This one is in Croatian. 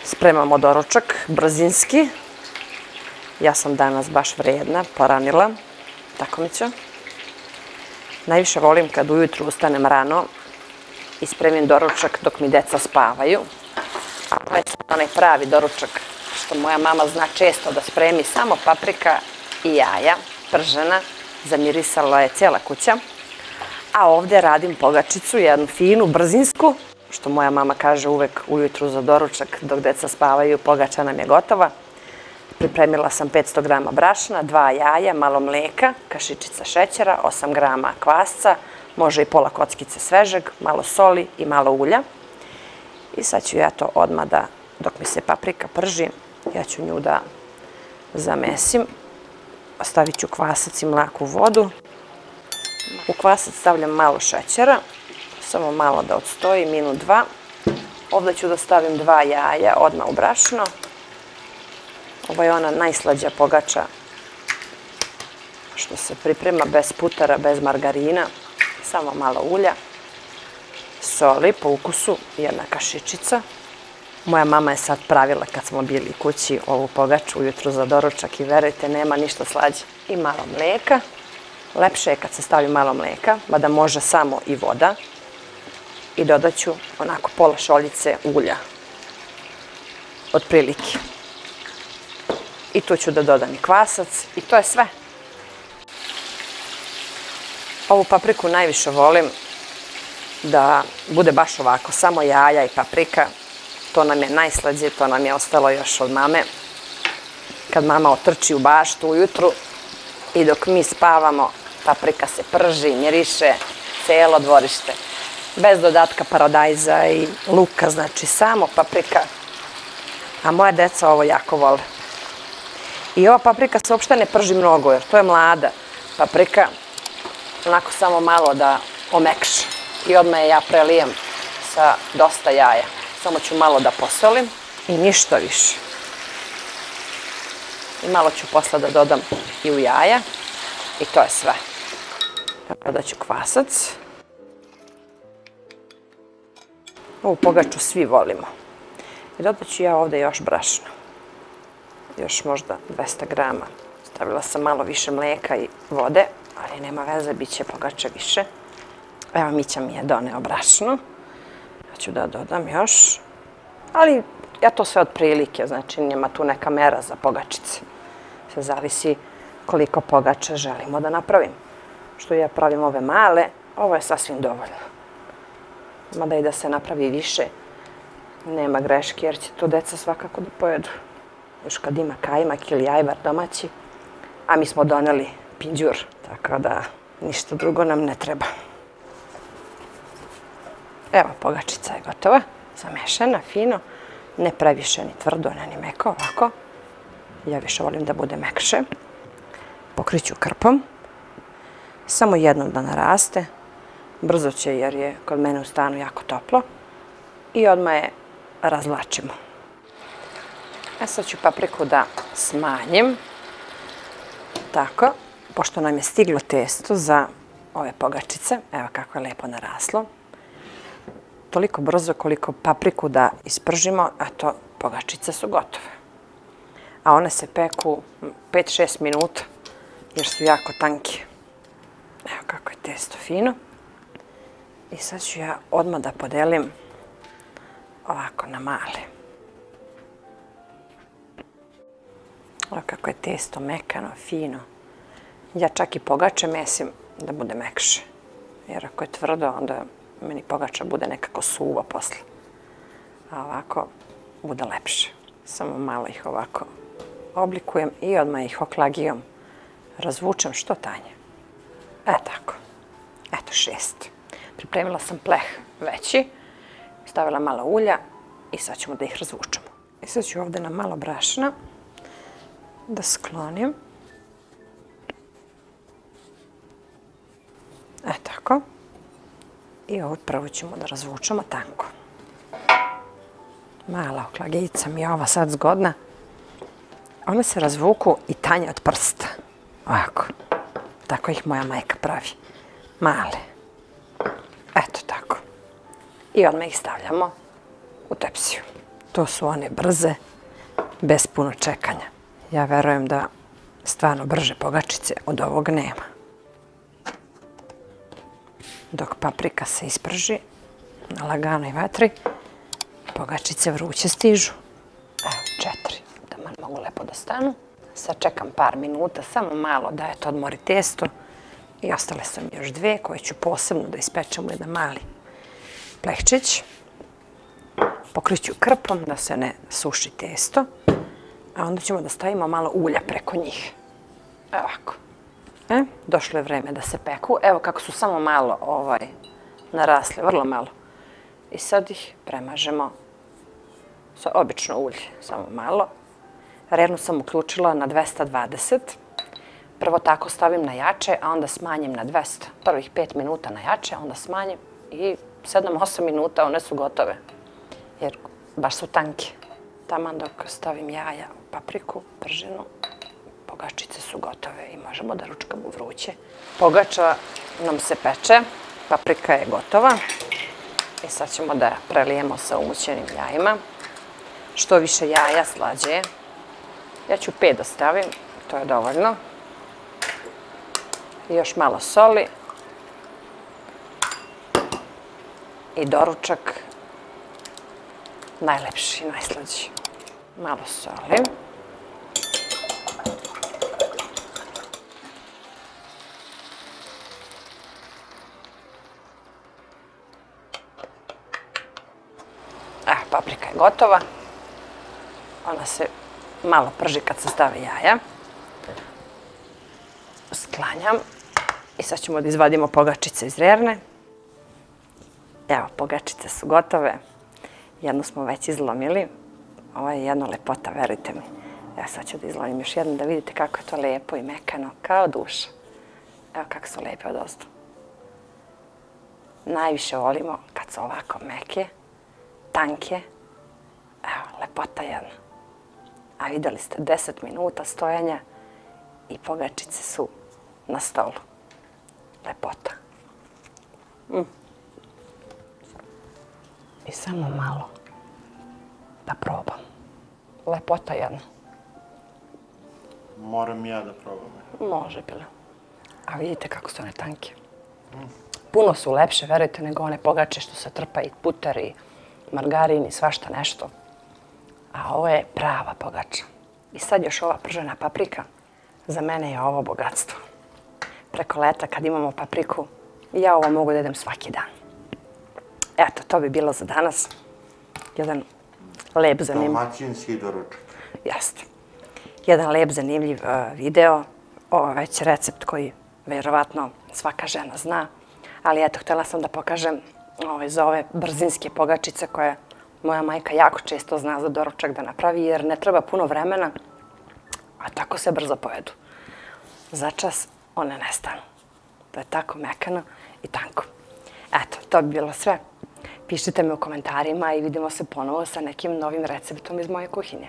Spremamo doručak, brzinski. Ja sam danas baš vredna, poranila, tako mi će. Najviše volim kad ujutru ustanem rano i spremim doručak dok mi deca spavaju. To je onaj pravi doručak što moja mama zna često da spremi, samo paprika i jaja, pržena, zamirisala je cijela kuća. A ovdje radim pogačicu, jednu finu, brzinsku, što moja mama kaže uvek ujutru za doručak dok deca spavaju, pogača nam je gotova. Pripremila sam 500 grama brašna, 2 jaja, malo mlijeka, kašičica šećera, 8 grama kvasca, može i pola kockice svežeg, malo soli i malo ulja. I sad ću ja to odmah da, dok mi se paprika prži, ja ću nju da zamesim. Stavit ću kvasac i mlaku vodu. U kvasac stavljam malo šećera, samo malo da odstoji, minut, 2. Ovdje ću da stavim 2 jaja odmah u brašno. Ovo je ona najslađa pogača što se priprema bez putara, bez margarina, samo malo ulja, soli po ukusu, 1 kašičica. Moja mama je sad pravila kad smo bili kući ovu pogaču ujutru za doručak i verujte, nema ništa slađe. I malo mlijeka. Lepše je kad se stavi malo mlijeka, mada može samo i voda. I dodat ću onako pola šoljice ulja. Otprilike. I tu ću da dodam i kvasac i to je sve. Ovu papriku najviše volim da bude baš ovako, samo jaja i paprika. To nam je najslađe, to nam je ostalo još od mame. Kad mama otrči u baštu ujutru i dok mi spavamo, paprika se prži, miriše, cijelo dvorište. Bez dodatka paradajza i luka, znači samo paprika. A moja deca ovo jako vole. I ova paprika se uopšte ne prži mnogo, jer to je mlada paprika. Onako samo malo da omekša. I odmah je ja prelijem sa dosta jaja. Samo ću malo da posolim i ništa više. I malo ću posle da dodam i u jaja. I to je sve. Dodat ću kvasac. Ovu pogaču svi volimo. I dodat ću ja ovdje još brašna. Još možda 200 grama. Stavila sam malo više mlijeka i vode, ali nema veze, bit će pogača više. Evo Mića mi je doneo brašno. Ja ću da dodam još. Ali ja to sve od prilike, znači nema tu neka mera za pogačice. Sve zavisi koliko pogača želimo da napravim. Što ja pravim ove male, ovo je sasvim dovoljno. Mada i da se napravi više, nema greške jer će to deca svakako da pojedu. Još kad ima kajmak ili ajvar domaći, a mi smo doneli pinđur, tako da ništa drugo nam ne treba. Evo, pogačica je gotova, zamešana, fino, ne previše ni tvrdo, ni meko, ovako. Ja više volim da bude mekše. Pokriću krpom, samo jednom da naraste, brzo će jer je kod mene u stanu jako toplo i odmah je razvlačimo. A sad ću papriku da smanjim, tako, pošto nam je stiglo testo za ove pogačice, evo kako je lijepo naraslo. Toliko brzo koliko papriku da ispržimo, a to pogačice su gotove. A one se peku 5-6 minuta, jer su jako tanke. Evo kako je testo fino. I sad ću ja odmah da podelim ovako na male. Evo kako je testo mekano, fino. Ja čak i pogače mesim da bude mekše. Jer ako je tvrdo, onda meni pogača bude nekako suva posle. A ovako bude lepše. Samo malo ih ovako oblikujem i odmah ih oklagijom razvučem što tanje. Tako. Eto 6. Pripremila sam pleh veći, stavila malo ulja i sad ćemo da ih razvučemo. I sad ću ovdje na malo brašna da sklonim. Tako. I ovo prvo ćemo da razvučemo tanko. Mala oklagijica mi je ova sad zgodna. One se razvuku i tanje od prsta. Ovako. Tako ih moja majka pravi. Male. Eto tako. I odmah ih stavljamo u tepsiju. To su one brze, bez puno čekanja. Ja verujem da stvarno brže pogačice od ovog nema. Dok paprika se isprži na laganoj vatri, pogačice vruće stižu. Evo, 4, da man mogu lepo da stanu. Sad čekam par minuta, samo malo da to odmori testo. I ostale su mi još 2 koje ću posebno da ispečem u jedan mali plehčić. Pokriću krpom da se ne suši testo. A onda ćemo da stavimo malo ulja preko njih. Evo ovako. Došlo je vreme da se peku. Evo kako su samo malo narasle, vrlo malo. I sad ih premažemo sa obično ulje, samo malo. Rernu sam uključila na 220. Prvo tako stavim na jače, a onda smanjim na 200. Prvih 5 minuta na jače, a onda smanjim i 7-8 minuta one su gotove. Jer baš su tanke. Taman dok stavim jaja u papriku, prženu, pogačice su gotove i možemo da ručkamo vruće. Pogača nam se peče, paprika je gotova. I sad ćemo da prelijemo sa umućenim jajima. Što više jaja, slađe je. Ja ću 5 da stavim, to je dovoljno. I još malo soli. I doručak najlepši, najslađi. Malo soli. Paprika je gotova. Ona se malo prži kad se stave jaja. Sklanjam. I sad ćemo da izvadimo pogačice iz rerne. Evo, pogačice su gotove. Jednu smo već izlomili. Ovo je jedna lepota, verujte mi. Evo sad ću da izlomim još jednu da vidite kako je to lepo i mekano, kao duša. Evo kako su lepe odozdo. Najviše volimo kad su ovako meke, tanke. Evo, lepota jedna. A vidjeli ste 10 minuta stojanja i pogačice su na stolu. Lepota. I samo malo da probam. Lepota jedna. Moram ja da probam. Može bilo. A vidite kako su one tanke. Puno su lepše, verujte, nego one pogače što se trpa i puter i margarin i svašta nešto. A ovo je prava pogača. I sad još ova pržena paprika. Za mene je ovo bogatstvo. Preko leta kad imamo papriku, ja ovo mogu da jedem svaki dan. Eto, to bi bilo za danas. Jedan lep, zanimljiv... Domaćinski doručak. Jeste. Jedan lep, zanimljiv video. Ovo je već recept koji vjerovatno svaka žena zna. Ali eto, htjela sam da pokažem za ove brzinske pogačice koje moja majka jako često zna za doručak da napravi jer ne treba puno vremena, a tako se brzo pojedu. Začas one nestanu. To je tako mekano i tanko. Eto, to bi bilo sve. Pišite mi u komentarima i vidimo se ponovo sa nekim novim receptom iz moje kuhinje.